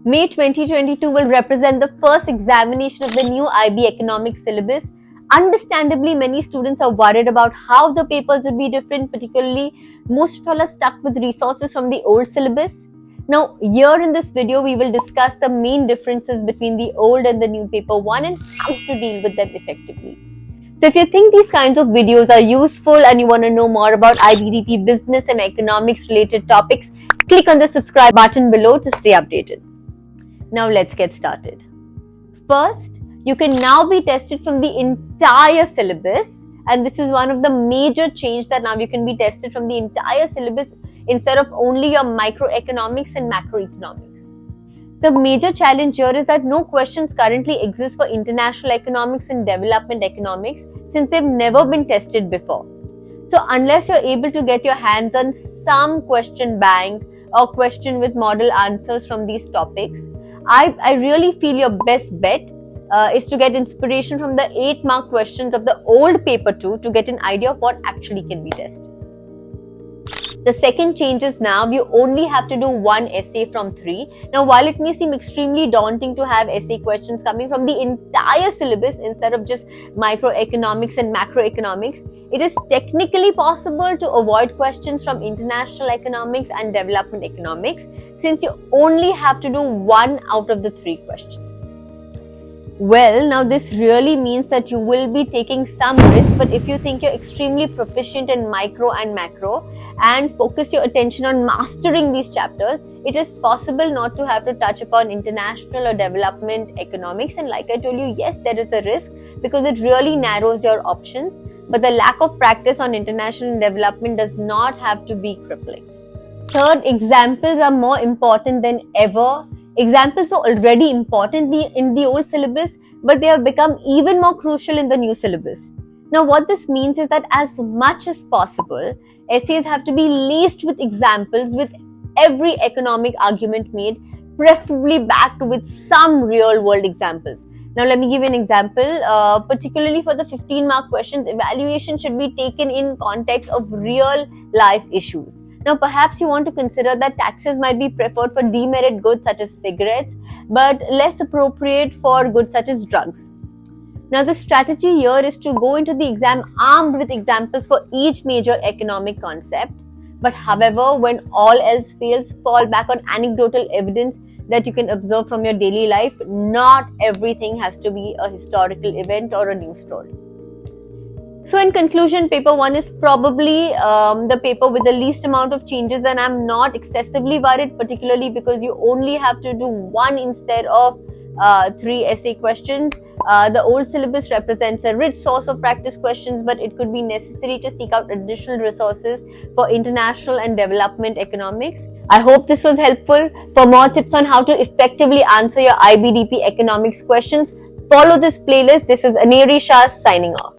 May 2022 will represent the first examination of the new IB economics syllabus. Understandably, many students are worried about how the papers would be different, particularly most of all are stuck with resources from the old syllabus. Now, here in this video, we will discuss the main differences between the old and the new paper 1 and how to deal with them effectively. So if you think these kinds of videos are useful and you want to know more about IBDP business and economics related topics, click on the subscribe button below to stay updated. Now let's get started. First, you can now be tested from the entire syllabus, and this is one of the major changes, that now you can be tested from the entire syllabus instead of only your microeconomics and macroeconomics. The major challenge here is that no questions currently exist for international economics and development economics since they've never been tested before. So unless you're able to get your hands on some question bank or question with model answers from these topics, I really feel your best bet is to get inspiration from the 8-mark questions of the old paper 2 to get an idea of what actually can be tested. The second change is now you only have to do 1 essay from 3. Now, while it may seem extremely daunting to have essay questions coming from the entire syllabus instead of just microeconomics and macroeconomics, it is technically possible to avoid questions from international economics and development economics since you only have to do 1 out of the 3 questions. Well, now this really means that you will be taking some risk, but if you think you're extremely proficient in micro and macro and focus your attention on mastering these chapters, it is possible not to have to touch upon international or development economics. And like I told you, yes, there is a risk because it really narrows your options, but the lack of practice on international development does not have to be crippling. Third, examples are more important than ever. Examples were already important in the old syllabus, but they have become even more crucial in the new syllabus. Now, what this means is that as much as possible, essays have to be laced with examples with every economic argument made, preferably backed with some real-world examples. Now, let me give you an example. Particularly for the 15-mark questions, evaluation should be taken in context of real-life issues. Now, perhaps you want to consider that taxes might be preferred for demerit goods such as cigarettes, but less appropriate for goods such as drugs. Now, the strategy here is to go into the exam armed with examples for each major economic concept. But however, when all else fails, fall back on anecdotal evidence that you can observe from your daily life. Not everything has to be a historical event or a news story. So in conclusion, paper 1 is probably the paper with the least amount of changes, and I'm not excessively worried, particularly because you only have to do 1 instead of 3 essay questions. The old syllabus represents a rich source of practice questions, but it could be necessary to seek out additional resources for international and development economics. I hope this was helpful. For more tips on how to effectively answer your IBDP economics questions, follow this playlist. This is Aneri Shah signing off.